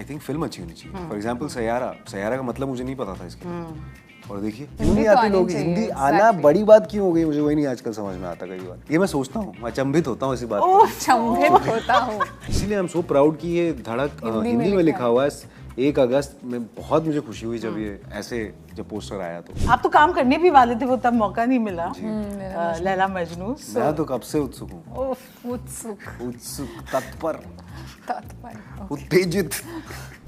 I think film अच्छी होनी चाहिए. फॉर एग्जाम्पल सयारा का मतलब मुझे नहीं पता था इसके. और देखिए क्यों नहीं आते लोग, हिंदी आना बड़ी बात क्यों हो गई, मुझे वही नहीं आजकल समझ में आता. कई बार ये मैं सोचता हूँ, अचंभित होता हूँ इसी बात पर. अचंभित होता हूँ. इसीलिए आई एम सो प्राउड कि ये धड़क हिंदी में लिखा हुआ है. 1 अगस्त में बहुत मुझे खुशी हुई जब ये ऐसे जब पोस्टर आया. तो आप तो काम करने भी वाले थे, वो तब मौका नहीं मिला. लैला मजनू. मैं तो कब से उत्सुक हूँ. उत्सुक, तत्पर, उत्तेजित.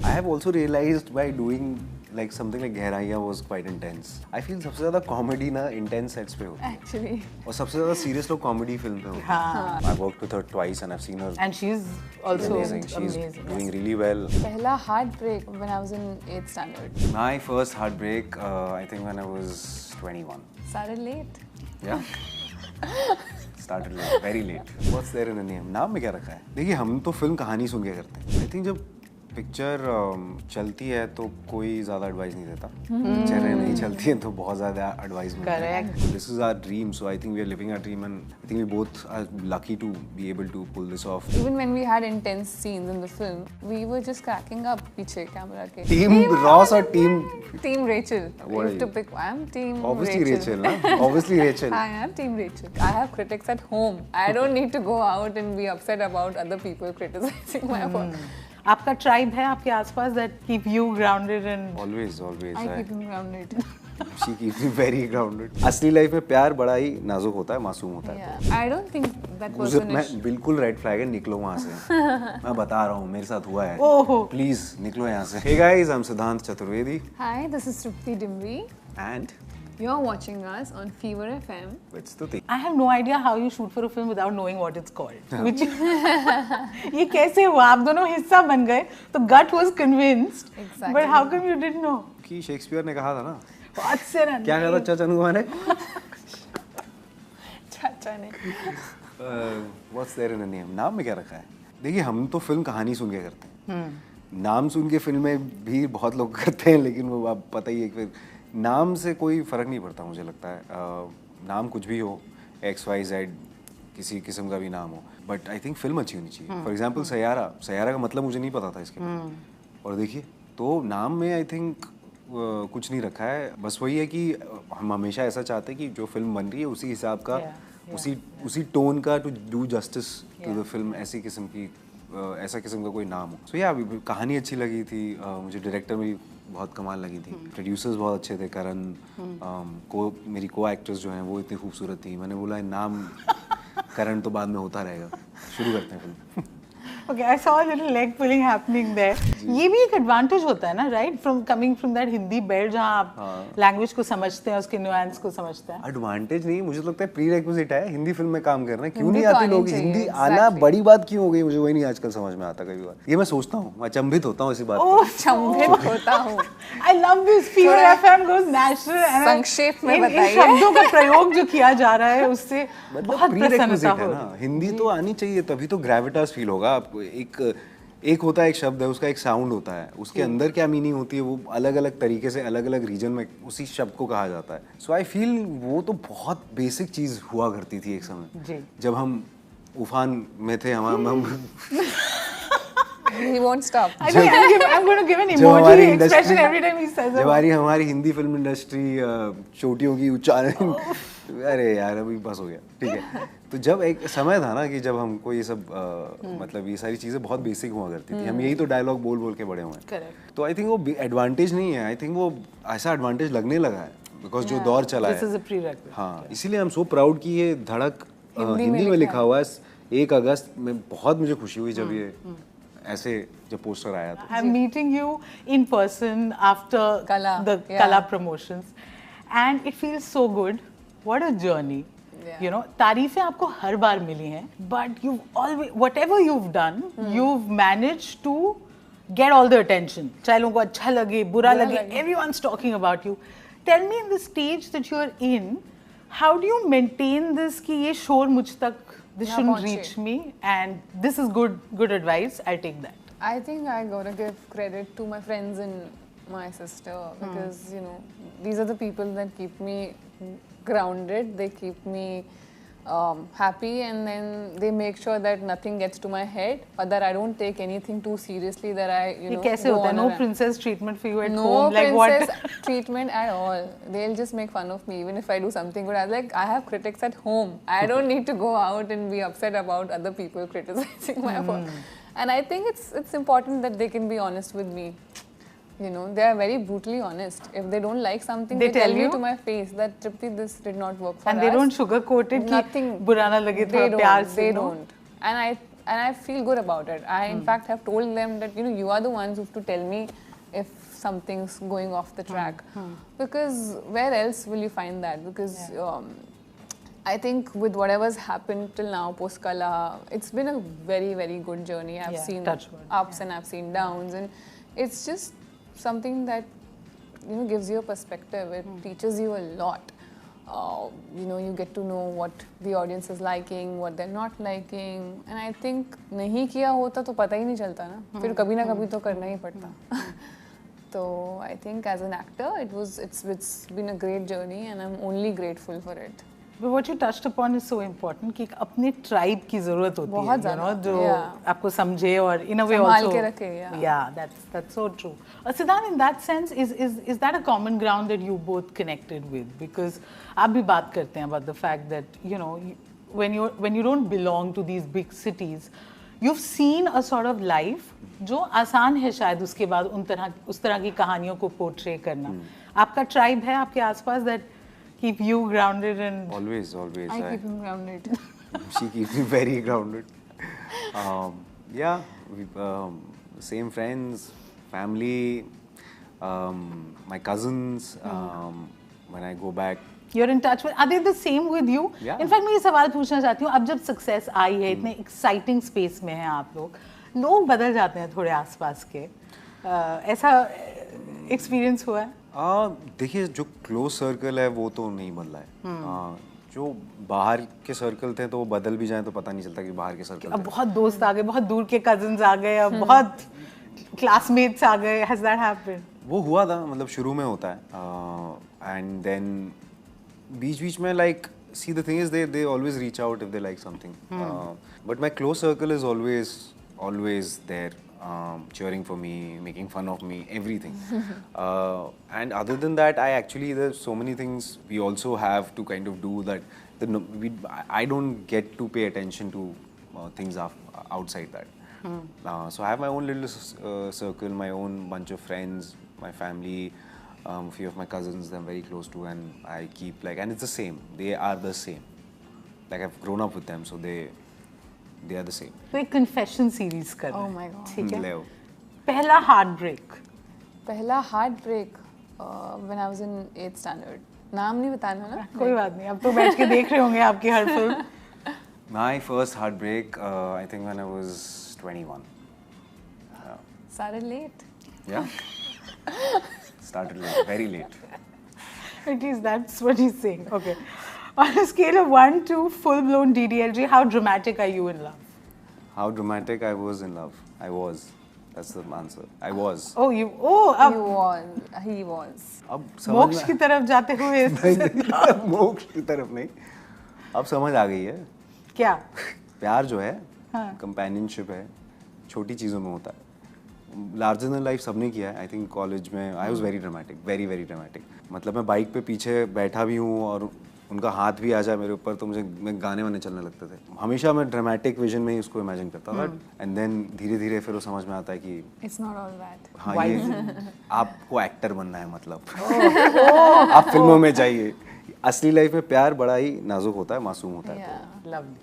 I have also realized by doing like something like गहराइयाँ was quite intense. I feel सबसे ज़्यादा कॉमेडी ना intense sets पे होती है. Actually. और सबसे ज़्यादा सीरियस लोग कॉमेडी फिल्म पे होते हैं. हाँ. I worked with her twice and I've seen her. And she's also amazing. She's doing really well. पहला heartbreak when I was in 8th standard. My first heartbreak, I think when I was 21. Started late. Yeah. Started late, very late. What's there in the name? नाम में क्या रखा है? देखिए हम तो film कहानी सुन के करते हैं. I think जब पिक्चर चलती है तो कोई ज़्यादा एडवाइस नहीं देता. पिक्चरें नहीं चलती हैं तो बहुत ज़्यादा एडवाइस मिलता है. This is our dream, so I think we are living our dream and I think we both are lucky to be able to pull this off. Even when we had intense scenes in the film, we were just cracking up पीछे camera के. Team Ross और Team Rachel. You have to pick. I am Team Obviously Rachel, ना? Obviously Rachel. I am Team Rachel. I have critics at home. I don't need to go out and be upset about other people criticizing my work. आपका tribe है आपके आसपास that keep you grounded and always I keep him grounded. She keeps me very grounded. असली life में प्यार बड़ा ही नाजुक होता है, मासूम होता है. Yeah. I don't think that person मैं बिल्कुल रेड फ्लैग है, निकलो वहाँ से. मैं बता रहा हूँ मेरे साथ हुआ है. प्लीज निकलो यहाँ से. Hey guys, I'm Siddhant Chaturvedi. Hi, this is Trupti Dimri. And you're watching us on Fever FM. with Stuti. I have no idea how you shoot for a film without knowing what it's called. Which ये कैसे हुआ? आप दोनों हिस्सा बन गए तो gut was convinced. Exactly. But how come you didn't know? कि शेक्सपियर ने कहा था ना. क्या कहा था चाचा नुआ ने? चाचा ने. What's there in the name? नाम में क्या रखा है? देखिए हम तो फिल्म कहानी सुन के करते हैं. नाम सुन के फिल्में भी बहुत लोग करते हैं, लेकिन वो आप पता ही है फिर नाम से कोई फ़र्क नहीं पड़ता. मुझे लगता है नाम कुछ भी हो, XYZ किसी किस्म का भी नाम हो, बट आई थिंक फिल्म अच्छी होनी चाहिए. फॉर एग्जांपल सयारा का मतलब मुझे नहीं पता था इसके. और देखिए तो नाम में आई थिंक कुछ नहीं रखा है. बस वही है कि हम हमेशा ऐसा चाहते हैं कि जो फिल्म बन रही है उसी हिसाब का, उसी टोन का, to do justice to the film, ऐसी किस्म की ऐसा किस्म का कोई नाम हो. सो या कहानी अच्छी लगी थी. मुझे डायरेक्टर भी बहुत कमाल लगी थी. प्रोड्यूसर्स बहुत अच्छे थे. करण मेरी को एक्ट्रेस जो हैं वो इतनी खूबसूरत थी. मैंने बोला नाम करण तो बाद में होता रहेगा, शुरू करते हैं film. Okay, I saw a little leg pulling happening there. ये भी एक एडवांटेज होता है ना, right? From coming from that Hindi belt जहाँ आप लैंग्वेज को समझते हैं, उसके नुआंस को समझते हैं. एडवांटेज नहीं, मुझे लगता है प्री रिक्विजिट है हिंदी फिल्म में काम करना. क्यों नहीं आते लोग, हिंदी आना बड़ी बात क्यों हो गई, मुझे वही नहीं आजकल समझ में आता. कई बार ये मैं सोचता हूँ, अचंभित होता हूँ इसी बात पर. अचंभित होता हूँ. I love this. Fever FM goes national. संक्षेप में बताइए. शब्दों का प्रयोग जो किया जा रहा है उससे बहुत प्रसन्नता हो रही है. हिंदी तो आनी चाहिए, तभी तो ग्रेविटास फील होगा आपको. एक होता है, एक शब्द है, उसका एक साउंड होता है, उसके अंदर क्या मीनिंग होती है वो अलग अलग तरीके से अलग अलग रीजन में उसी शब्द को कहा जाता है. सो आई फील वो तो बहुत बेसिक चीज हुआ करती थी एक समय जब हम उफान में थे. He won't stop. I'm going to give an emoji expression every time he says it. हमारी हिंदी फिल्म इंडस्ट्री चोटियों की उच्चारण. अरे यार अभी बस हो गया, ठीक है. तो जब एक समय था ना कि जब हमको ये सब मतलब ये सारी चीज़ें बहुत बेसिक हुआ करती थी. हम यही तो डायलॉग बोल बोल के बड़े हुए हैं. तो आई थिंक वो एडवांटेज नहीं है. आई थिंक वो ऐसा एडवांटेज लगने लगा है बिकॉज जो दौर चला है. हाँ, इसीलिए आई एम सो प्राउड कि ये धड़क हिंदी में लिखा हुआ है. 1 अगस्त में बहुत मुझे खुशी हुई जब ये ऐसे जब पोस्टर आया. तो I'm meeting you in person after the Kala promotions and it feels so good. What a journey. You know, तारीफें आपको हर बार मिली हैं, but you've always, whatever you've done, you've managed to get all the attention. चाहे लोगों को अच्छा लगे, बुरा लगे, everyone's talking about you. Tell me, in the stage that you're in, how do you maintain this कि ये शोर मुझ तक, this shouldn't reach me and this is good advice, I'll take that. I think I gotta give credit to my friends and my sister because you know these are the people that keep me grounded. They keep me happy, and then they make sure that nothing gets to my head, or that I don't take anything too seriously, that I, you know, कैसे होता है? No princess treatment for you at no home? Like what? No princess treatment at all. They'll just make fun of me even if I do something good. I'm like, I have critics at home. I don't need to go out and be upset about other people criticizing my work. And I think it's important that they can be honest with me. You know, they are very brutally honest. If they don't like something, they tell me to my face that Tripti, this did not work for us. And they don't sugarcoat it. Nothing. बुरा ना लगे थोड़ा प्यार से. They don't. And I feel good about it. I in fact have told them that, you know, you are the ones who have to tell me if something's going off the track. Because where else will you find that? Because I think with whatever's happened till now, post Kala, it's been a very, very good journey. I've seen ups and I've seen downs, and it's just something that, you know, gives you a perspective. It teaches you a lot. You know, you get to know what the audience is liking, what they're not liking, and I think नहीं किया होता तो पता ही नहीं चलता ना, फिर कभी ना कभी तो करना ही पड़ता. So I think as an actor, it's been a great journey, and I'm only grateful for it. But what you touched upon is so important कि अपने tribe की ज़रूरत होती है, you know, जो आपको समझे और in a way also संभाल के रखे, yeah, that's so true. Siddhant, in that sense, is that a common ground that you both connected with? Because आप भी बात करते हैं about the fact that, you know, when you don't belong to these big cities, you've seen a sort of life जो आसान है शायद उसके बाद उस तरह की कहानियों को portray करना. आपका tribe है आपके आसपास that keep you grounded and always I keep him grounded. She keeps me very grounded. Yeah, we, same friends, family, my cousins. When I go back, you're in touch with. Are they the same with you? Yeah. In fact, मैं ये सवाल पूछना चाहती हूँ. अब जब success आई है, इतने exciting space में हैं आप लोग बदल जाते हैं थोड़े आसपास के. ऐसा experience हुआ है? देखिए, जो क्लोज सर्कल है वो तो नहीं बदला है. जो बाहर के सर्कल थे तो वो बदल भी जाए तो पता नहीं चलता कि बाहर के सर्कल अब बहुत दोस्त आ गए, बहुत दूर के कजिन्स आ गए, अब बहुत क्लासमेट्स आ गए. Has that happened? वो हुआ था, मतलब शुरू में होता है, एंड देन बीच में like see the thing is they always reach out if they like something, but my close circle is always there. Cheering for me, making fun of me, everything. And other than that, there's so many things we also have to kind of do that I don't get to pay attention to things outside that. So I have my own little circle, my own bunch of friends, my family, a few of my cousins that I'm very close to, and I keep and it's the same. They are the same. Like I've grown up with them, so they are the same. तो एक confession series कर रहे हैं. Oh my god. ठीक है. पहला heartbreak. पहला heartbreak when I was in 8th standard. नाम नहीं बताना ना. कोई बात नहीं. अब तो बैठ के देख रहे होंगे आपकी हर film. My first heartbreak, I think when I was 21. Started late. Yeah. Started late, very late. At least that's what he's saying. Okay. On a scale of 1 to full-blown DDLG, how dramatic are you in love? How dramatic I was in love? I was. That's the answer. I was. Oh, you. Oh, you was. He was. अब मोक्ष की तरफ जाते हुए. मोक्ष की तरफ नहीं. अब समझ आ गई है. क्या? प्यार जो है, companionship है, छोटी चीजों में होता है. Larger than life सबने किया है. I think college में I was very dramatic, very very dramatic. मतलब मैं बाइक पे पीछे बैठा भी हूँ और उनका हाथ भी आ जाए मेरे ऊपर तो मैं गाने वाने चलने लगते थे. हमेशा मैं ड्रामेटिक विजन में ही उसको इमेजिन करता था, एंड देन धीरे धीरे फिर वो समझ में आता है कि इट्स नॉट ऑल दैट. हाँ, ये आपको एक्टर बनना है, मतलब आप फिल्मों में जाइए. असली लाइफ में प्यार बड़ा ही नाजुक होता है, मासूम होता है. Lovely.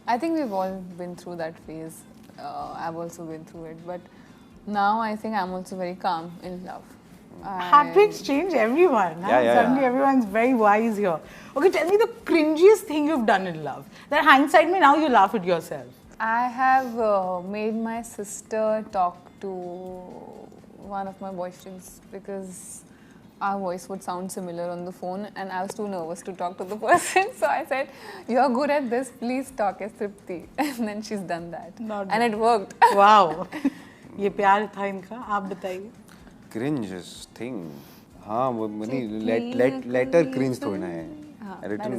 I think we've all been through that phase. I've also been through it, but now I think I'm also very calm in love. Heartbreaks change everyone. Suddenly everyone's very wise here. Okay, tell me the cringiest thing you've done in love. That hindsight me now you laugh at yourself. I have made my sister talk to one of my boyfriends because our voice would sound similar on the phone and I was too nervous to talk to the person. So I said, "You're good at this, please talk as Tripti." And then she's done that. And it worked. Wow. ये प्यार था इनका. आप बताइए. Cringiest thing. हाँ, वो नहीं, letter cringe थोड़ा है. written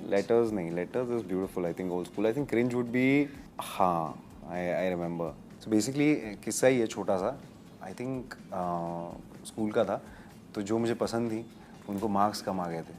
letters नहीं, letters is beautiful. I think old school. I think cringe would be I remember. So basically किस्सा ही है छोटा सा. I think स्कूल का था, तो जो मुझे पसंद थी उनको मार्क्स कम आ गए थे,